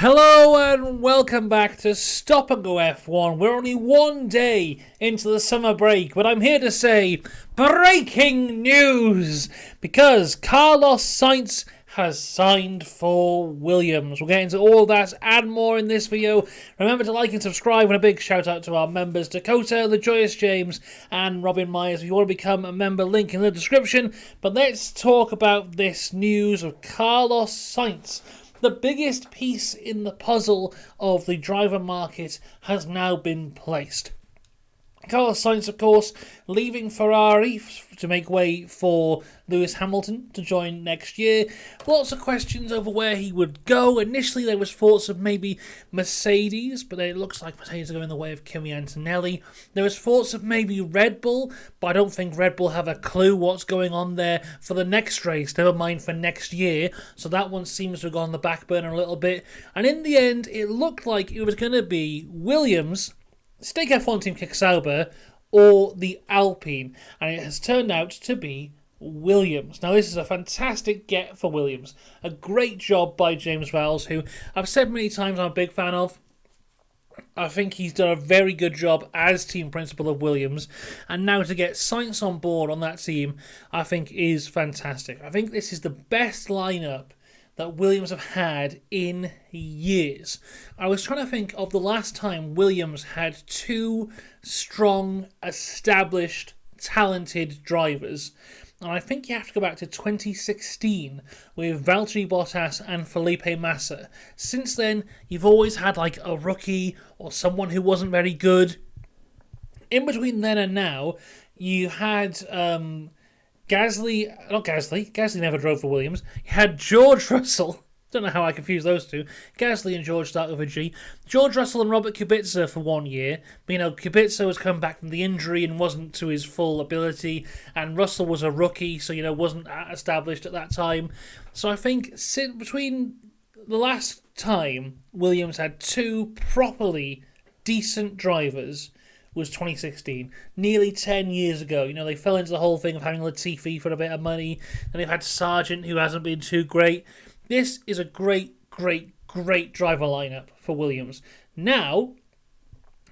Hello and welcome back to Stop and Go F1. We're only one day into the summer break, but I'm here to say breaking news because Carlos Sainz has signed for Williams. We'll get into all that and more in this video. Remember to like and subscribe, and a big shout out to our members Dakota, The Joyous James and Robin Myers. If you want to become a member, link in the description. But let's talk about this news of Carlos Sainz. The biggest piece in the puzzle of the driver market has now been placed. Carlos Sainz, of course, leaving Ferrari to make way for Lewis Hamilton to join next year. Lots of questions over where he would go. Initially, there was thoughts of maybe Mercedes, but then it looks like Mercedes are going the way of Kimi Antonelli. There was thoughts of maybe Red Bull, but I don't think Red Bull have a clue what's going on there for the next race, never mind for next year. So that one seems to have gone on the back burner a little bit. And in the end, it looked like it was going to be Williams, Stake F1 Team Kick Sauber, or the Alpine, and it has turned out to be Williams. Now, this is a fantastic get for Williams. A great job by James Vowles, who I've said many times I'm a big fan of. I think he's done a very good job as team principal of Williams, and now to get Sainz on board on that team, I think is fantastic. I think this is the best lineup that Williams have had in years. I was trying to think of the last time Williams had two strong, established, talented drivers. And I think you have to go back to 2016 with Valtteri Bottas and Felipe Massa. Since then, you've always had like a rookie or someone who wasn't very good. In between then and now, you had Gasly never drove for Williams. You had George Russell. Don't know how I confused those two. Gasly and George start with a G. George Russell and Robert Kubica for 1 year. But, Kubica was come back from the injury and wasn't to his full ability. And Russell was a rookie, so, wasn't established at that time. So I think between the last time Williams had two properly decent drivers was 2016, nearly 10 years ago. They fell into the whole thing of having Latifi for a bit of money, and they've had Sargent, who hasn't been too great. This is a great driver lineup for Williams. Now,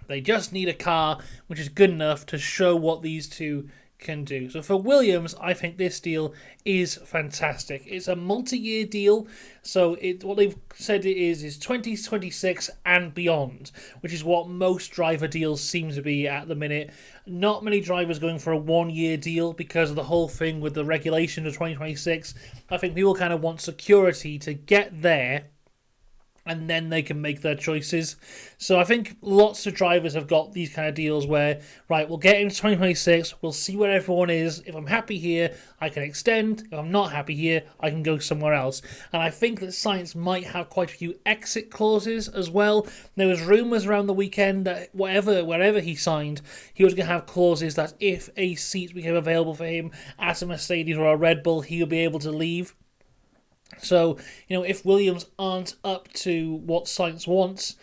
they just need a car which is good enough to show what these two can do. So for Williams, I think this deal is fantastic. It's a multi-year deal, so what they've said it is 2026 and beyond, which is what most driver deals seem to be at the minute. Not many drivers going for a 1-year deal because of the whole thing with the regulation of 2026. I think people kind of want security to get there, and then they can make their choices. So I think lots of drivers have got these kind of deals where, right, we'll get into 2026, we'll see where everyone is. If I'm happy here, I can extend. If I'm not happy here, I can go somewhere else. And I think that Sainz might have quite a few exit clauses as well. There was rumours around the weekend that wherever he signed, he was going to have clauses that if a seat became available for him at a Mercedes or a Red Bull, he would be able to leave. So, if Williams aren't up to what Sainz wants,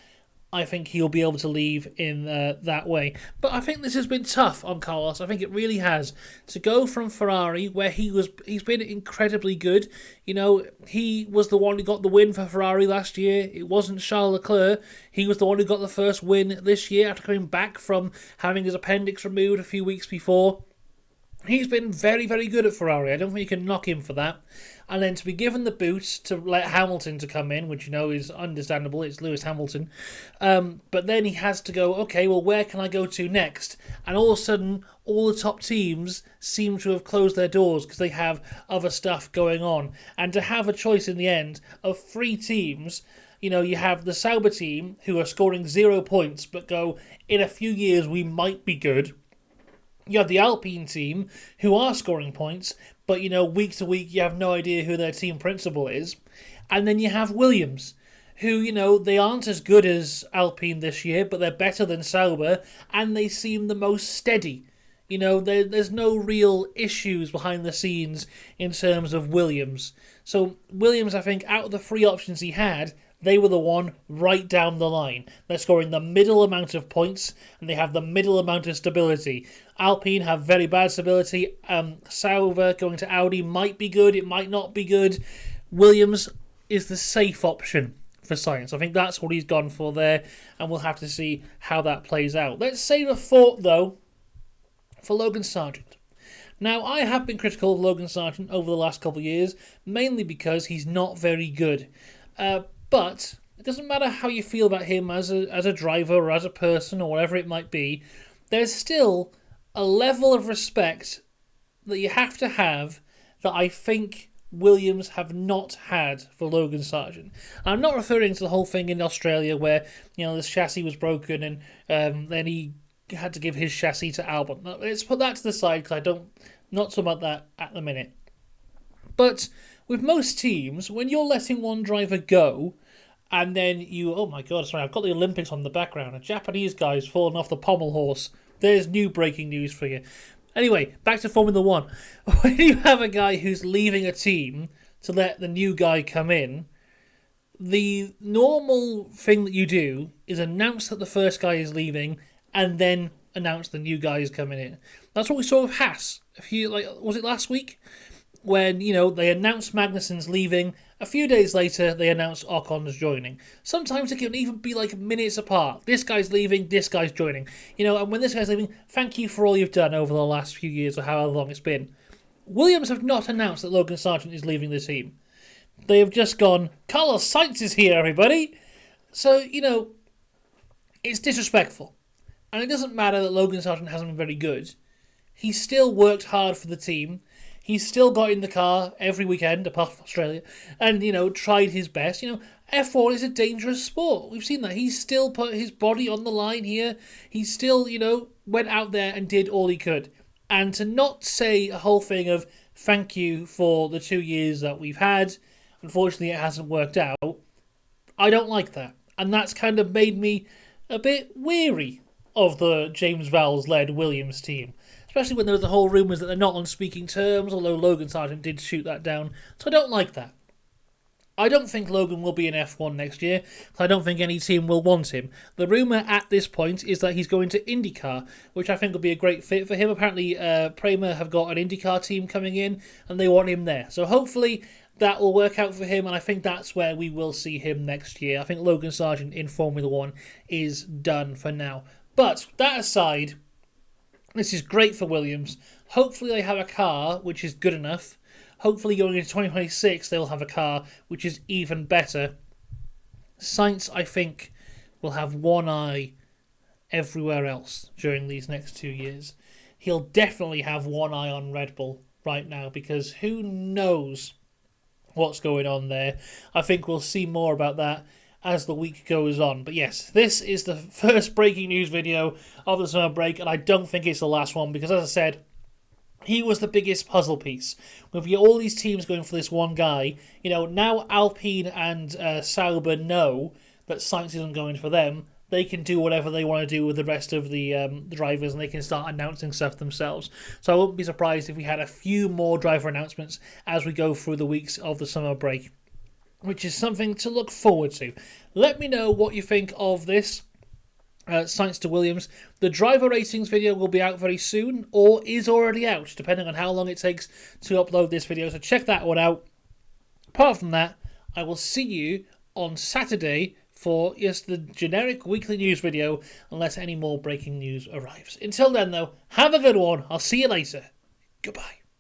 I think he'll be able to leave in that way. But I think this has been tough on Carlos. I think it really has. To go from Ferrari, where he's been incredibly good. He was the one who got the win for Ferrari last year. It wasn't Charles Leclerc. He was the one who got the first win this year after coming back from having his appendix removed a few weeks before. He's been very, very good at Ferrari. I don't think you can knock him for that. And then to be given the boot to let Hamilton to come in, which is understandable, it's Lewis Hamilton. But then he has to go, okay, well, where can I go to next? And all of a sudden, all the top teams seem to have closed their doors because they have other stuff going on. And to have a choice in the end of 3 teams, you have the Sauber team who are scoring 0 points, but go, in a few years, we might be good. You have the Alpine team who are scoring points, but week to week you have no idea who their team principal is. And then you have Williams, who, they aren't as good as Alpine this year, but they're better than Sauber, and they seem the most steady. There's no real issues behind the scenes in terms of Williams. So Williams, I think, out of the 3 options he had, they were the one right down the line. They're scoring the middle amount of points, and they have the middle amount of stability. Alpine have very bad stability. Sauber going to Audi might be good, it might not be good. Williams is the safe option for Sainz. I think that's what he's gone for there, and we'll have to see how that plays out. Let's save a thought, though, for Logan Sargeant. Now, I have been critical of Logan Sargeant over the last couple of years, mainly because he's not very good. But it doesn't matter how you feel about him as a driver or as a person or whatever it might be, there's still a level of respect that you have to have that I think Williams have not had for Logan Sargeant. I'm not referring to the whole thing in Australia where, this chassis was broken and then he had to give his chassis to Albon. Now, let's put that to the side because not talking about that at the minute. But with most teams, when you're letting one driver go, and then oh my god, sorry, I've got the Olympics on the background. A Japanese guy's fallen off the pommel horse. There's new breaking news for you. Anyway, back to Formula 1. When you have a guy who's leaving a team to let the new guy come in, the normal thing that you do is announce that the first guy is leaving and then announce the new guy is coming in. That's what we saw with Haas. Was it last week? When, they announced Magnussen's leaving. A few days later, they announced Ocon's joining. Sometimes it can even be minutes apart. This guy's leaving, this guy's joining. And when this guy's leaving, thank you for all you've done over the last few years or however long it's been. Williams have not announced that Logan Sargeant is leaving the team. They have just gone, Carlos Sainz is here, everybody. So, it's disrespectful. And it doesn't matter that Logan Sargeant hasn't been very good. He still worked hard for the team. He's still got in the car every weekend, apart from Australia, and, tried his best. F1 is a dangerous sport. We've seen that. He's still put his body on the line here. He still, went out there and did all he could. And to not say a whole thing of thank you for the 2 years that we've had, unfortunately it hasn't worked out, I don't like that. And that's kind of made me a bit weary of the James Vowles-led Williams team. Especially when there was the whole rumours that they're not on speaking terms, although Logan Sargeant did shoot that down. So I don't like that. I don't think Logan will be in F1 next year, because I don't think any team will want him. The rumour at this point is that he's going to IndyCar, which I think will be a great fit for him. Apparently, Prema have got an IndyCar team coming in, and they want him there. So hopefully that will work out for him, and I think that's where we will see him next year. I think Logan Sargeant in Formula 1 is done for now. But that aside, this is great for Williams. Hopefully they have a car which is good enough. Hopefully going into 2026 they'll have a car which is even better. Sainz, I think, will have one eye everywhere else during these next 2 years. He'll definitely have one eye on Red Bull right now because who knows what's going on there. I think we'll see more about that as the week goes on. But yes, this is the first breaking news video of the summer break, and I don't think it's the last one because, as I said, he was the biggest puzzle piece. With all these teams going for this one guy, now Alpine and Sauber know that Sainz isn't going for them. They can do whatever they want to do with the rest of the drivers, and they can start announcing stuff themselves. So I wouldn't be surprised if we had a few more driver announcements as we go through the weeks of the summer break, which is something to look forward to. Let me know what you think of this Sainz to Williams. The driver ratings video will be out very soon, or is already out, depending on how long it takes to upload this video, so check that one out. Apart from that, I will see you on Saturday for just the generic weekly news video, unless any more breaking news arrives. Until then, though, have a good one. I'll see you later. Goodbye.